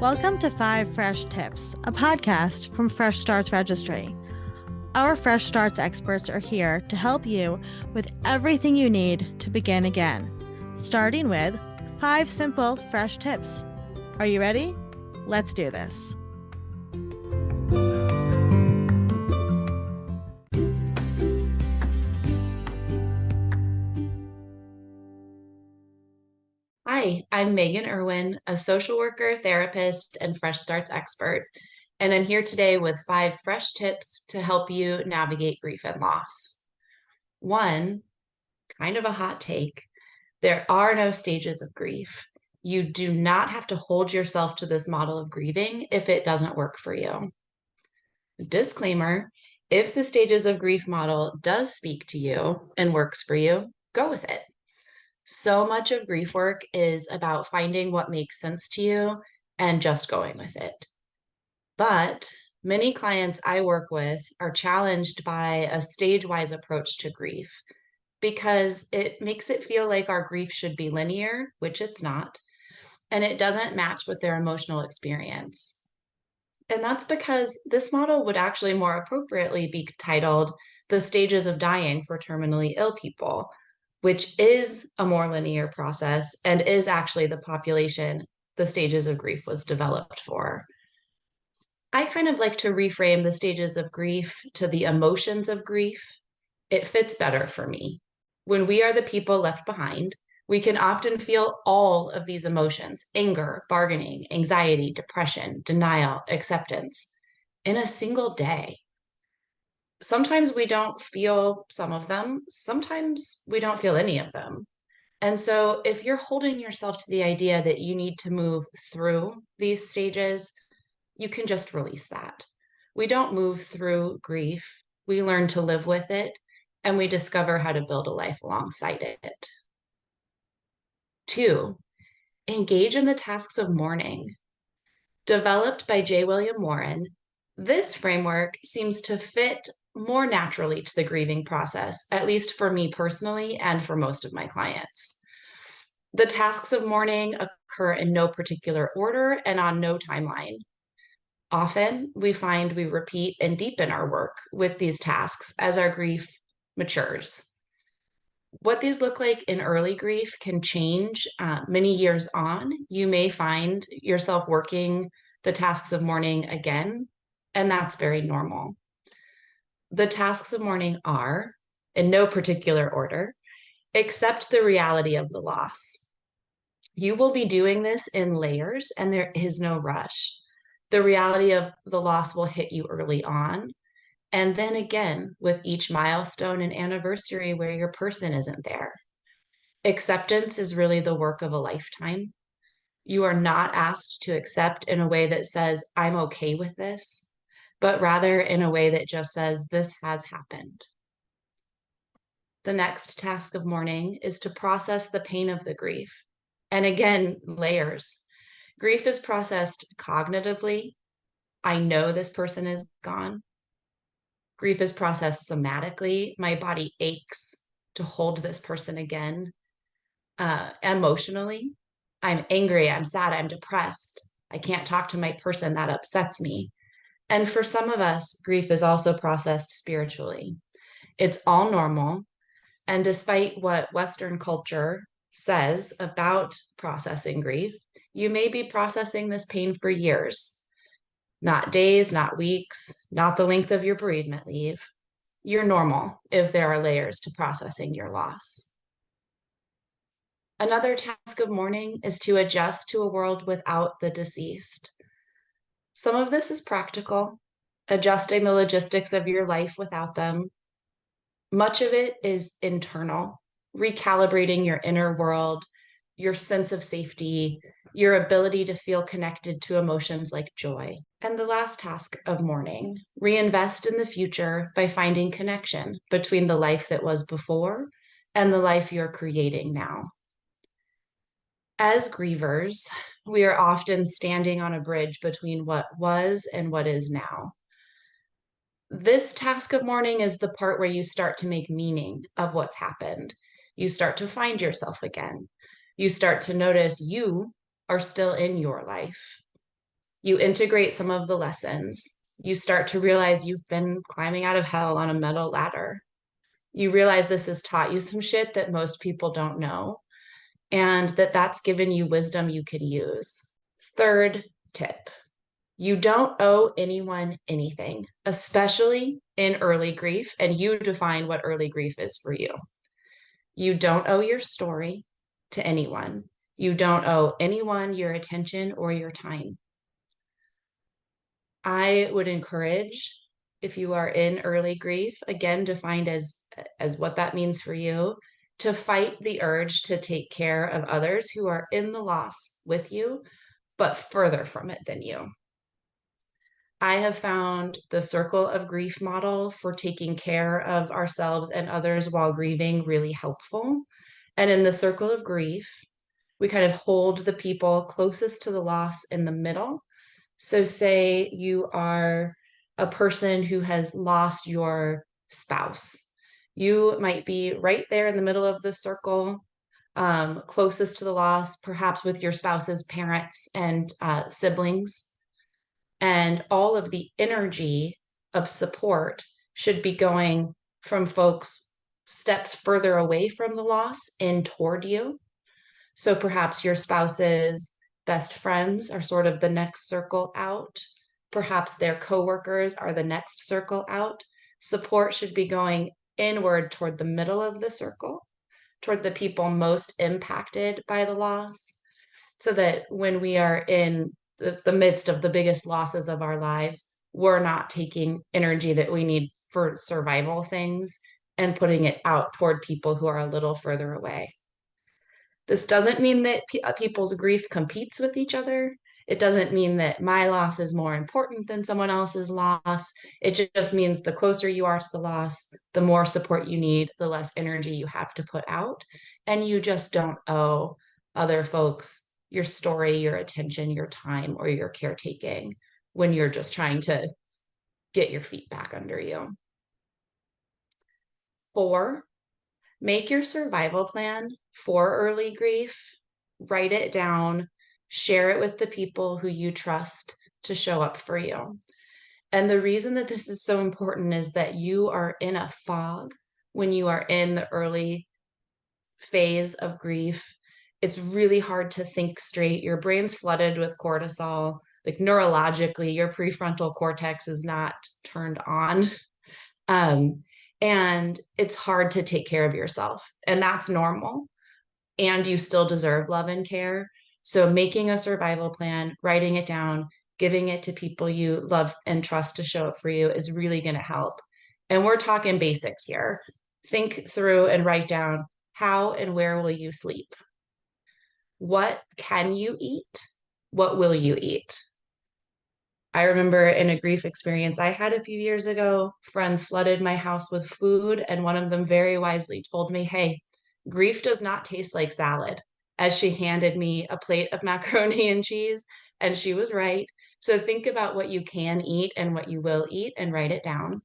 Welcome to 5 Fresh Tips, a podcast from Fresh Starts Registry. Our Fresh Starts experts are here to help you with everything you need to begin again, starting with 5 simple fresh tips. Are you ready? Let's do this. Hi, I'm Megan Irwin, a social worker, therapist, and Fresh Starts expert, and I'm here today with 5 fresh tips to help you navigate grief and loss. 1, kind of a hot take, there are no stages of grief. You do not have to hold yourself to this model of grieving if it doesn't work for you. Disclaimer, if the stages of grief model does speak to you and works for you, go with it. So much of grief work is about finding what makes sense to you and just going with it. But many clients I work with are challenged by a stage-wise approach to grief because it makes it feel like our grief should be linear, which it's not, and it doesn't match with their emotional experience. And that's because this model would actually more appropriately be titled The Stages of Dying for Terminally Ill People, which is a more linear process and is actually the population the stages of grief was developed for. I kind of like to reframe the stages of grief to the emotions of grief. It fits better for me. When we are the people left behind, we can often feel all of these emotions: anger, bargaining, anxiety, depression, denial, acceptance in a single day. Sometimes we don't feel some of them, sometimes we don't feel any of them. And so if you're holding yourself to the idea that you need to move through these stages, you can just release that. We don't move through grief. We learn to live with it, and we discover how to build a life alongside it. 2, engage in the tasks of mourning. Developed by J. William Warren, this framework seems to fit more naturally to the grieving process, at least for me personally and for most of my clients. The tasks of mourning occur in no particular order and on no timeline. Often, we find we repeat and deepen our work with these tasks as our grief matures. What these look like in early grief can change many years on. You may find yourself working the tasks of mourning again, and that's very normal. The tasks of mourning are, in no particular order, accept the reality of the loss. You will be doing this in layers, and there is no rush. The reality of the loss will hit you early on, and then again with each milestone and anniversary where your person isn't there. Acceptance is really the work of a lifetime. You are not asked to accept in a way that says, I'm okay with this, but rather in a way that just says, this has happened. The next task of mourning is to process the pain of the grief. And again, layers. Grief is processed cognitively. I know this person is gone. Grief is processed somatically. My body aches to hold this person again. Emotionally, I'm angry, I'm sad, I'm depressed. I can't talk to my person, that upsets me. And for some of us, grief is also processed spiritually. It's all normal. And despite what Western culture says about processing grief, you may be processing this pain for years. Not days, not weeks, not the length of your bereavement leave. You're normal if there are layers to processing your loss. Another task of mourning is to adjust to a world without the deceased. Some of this is practical, adjusting the logistics of your life without them. Much of it is internal, recalibrating your inner world, your sense of safety, your ability to feel connected to emotions like joy. And the last task of mourning, reinvest in the future by finding connection between the life that was before and the life you're creating now. As grievers, we are often standing on a bridge between what was and what is now. This task of mourning is the part where you start to make meaning of what's happened. You start to find yourself again. You start to notice you are still in your life. You integrate some of the lessons. You start to realize you've been climbing out of hell on a metal ladder. You realize this has taught you some shit that most people don't know, and that's given you wisdom you can use. Third tip, you don't owe anyone anything, especially in early grief, and you define what early grief is for you. You don't owe your story to anyone. You don't owe anyone your attention or your time. I would encourage, if you are in early grief, again defined as what that means for you, to fight the urge to take care of others who are in the loss with you, but further from it than you. I have found the circle of grief model for taking care of ourselves and others while grieving really helpful. And in the circle of grief, we kind of hold the people closest to the loss in the middle. So, say you are a person who has lost your spouse. You might be right there in the middle of the circle, closest to the loss, perhaps with your spouse's parents and siblings. And all of the energy of support should be going from folks steps further away from the loss in toward you. So perhaps your spouse's best friends are sort of the next circle out. Perhaps their coworkers are the next circle out. Support should be going inward toward the middle of the circle, toward the people most impacted by the loss, so that when we are in the midst of the biggest losses of our lives, we're not taking energy that we need for survival things and putting it out toward people who are a little further away. This doesn't mean that people's grief competes with each other. It doesn't mean that my loss is more important than someone else's loss. It just means the closer you are to the loss, the more support you need, the less energy you have to put out. And you just don't owe other folks your story, your attention, your time, or your caretaking when you're just trying to get your feet back under you. 4, make your survival plan for early grief, write it down, share it with the people who you trust to show up for you. And the reason that this is so important is that you are in a fog when you are in the early phase of grief. It's really hard to think straight. Your brain's flooded with cortisol. Like neurologically, your prefrontal cortex is not turned on. And it's hard to take care of yourself, and that's normal. And you still deserve love and care. So making a survival plan, writing it down, giving it to people you love and trust to show up for you is really going to help. And we're talking basics here. Think through and write down, how and where will you sleep? What can you eat? What will you eat? I remember in a grief experience I had a few years ago, friends flooded my house with food, and one of them very wisely told me, "Hey, grief does not taste like salad," as she handed me a plate of macaroni and cheese. And she was right. So think about what you can eat and what you will eat and write it down.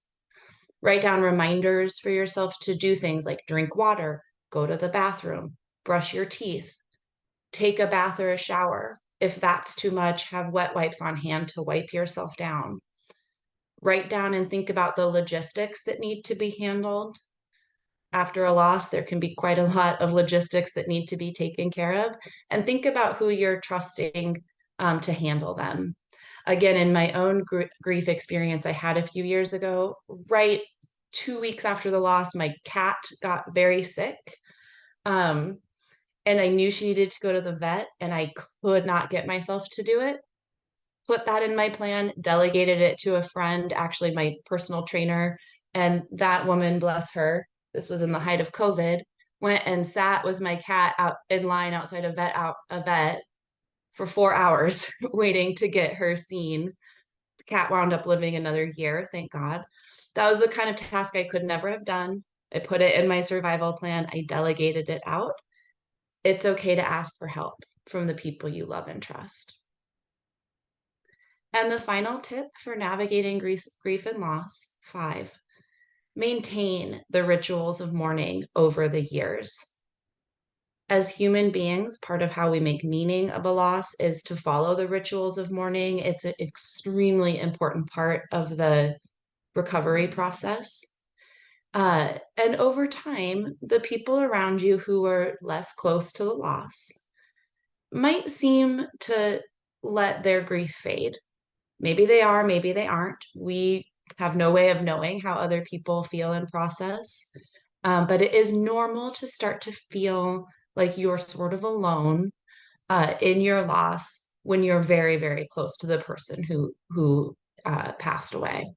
Write down reminders for yourself to do things like drink water, go to the bathroom, brush your teeth, take a bath or a shower. If that's too much, have wet wipes on hand to wipe yourself down. Write down and think about the logistics that need to be handled. After a loss, there can be quite a lot of logistics that need to be taken care of. And think about who you're trusting to handle them. Again, in my own grief experience I had a few years ago, right 2 weeks after the loss, my cat got very sick. And I knew she needed to go to the vet, and I could not get myself to do it. Put that in my plan, delegated it to a friend, actually my personal trainer. And that woman, bless her, this was in the height of COVID, went and sat with my cat out in line outside a vet for 4 hours waiting to get her seen. The cat wound up living another year, thank God. That was the kind of task I could never have done. I put it in my survival plan. I delegated it out. It's okay to ask for help from the people you love and trust. And the final tip for navigating grief and loss, 5, maintain the rituals of mourning over the years. As human beings, part of how we make meaning of a loss is to follow the rituals of mourning. It's an extremely important part of the recovery process. And over time, the people around you who are less close to the loss might seem to let their grief fade. Maybe they are, maybe they aren't. We have no way of knowing how other people feel and process. But it is normal to start to feel like you're sort of alone in your loss when you're very, very close to the person who passed away.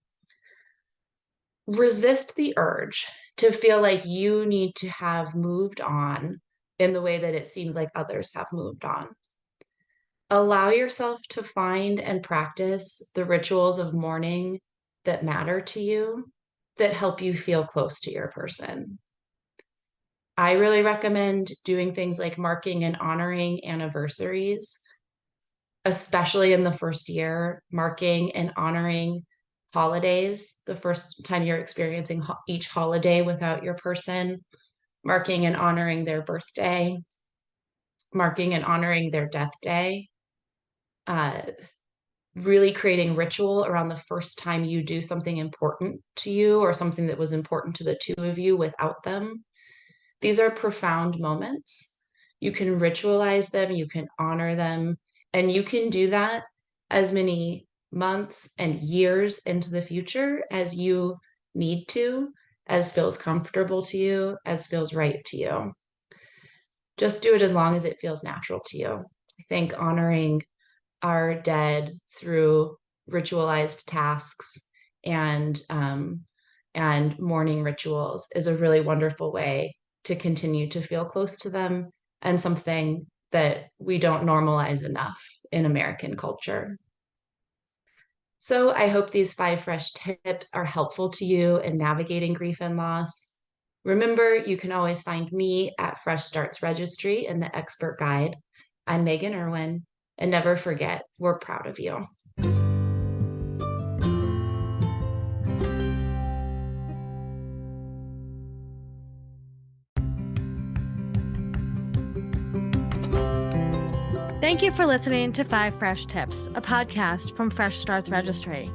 Resist the urge to feel like you need to have moved on in the way that it seems like others have moved on. Allow yourself to find and practice the rituals of mourning that matter to you, that help you feel close to your person. I really recommend doing things like marking and honoring anniversaries, especially in the first year, marking and honoring holidays, the first time you're experiencing each holiday without your person, marking and honoring their birthday, marking and honoring their death day, uh, really creating ritual around the first time you do something important to you or something that was important to the two of you without them. These are profound moments. You can ritualize them, you can honor them, and you can do that as many months and years into the future as you need to, as feels comfortable to you, as feels right to you. Just do it as long as it feels natural to you. I think honoring our dead through ritualized tasks and mourning rituals is a really wonderful way to continue to feel close to them, and something that we don't normalize enough in American culture. So I hope these 5 fresh tips are helpful to you in navigating grief and loss. Remember, you can always find me at Fresh Starts Registry in the Expert Guide. I'm Megan Irwin, and never forget, we're proud of you. Thank you for listening to 5 Fresh Tips, a podcast from Fresh Starts Registry.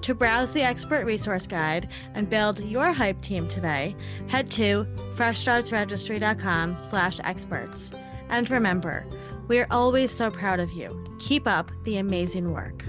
To browse the expert resource guide and build your hype team today, head to freshstartsregistry.com/experts. And remember, we are always so proud of you. Keep up the amazing work.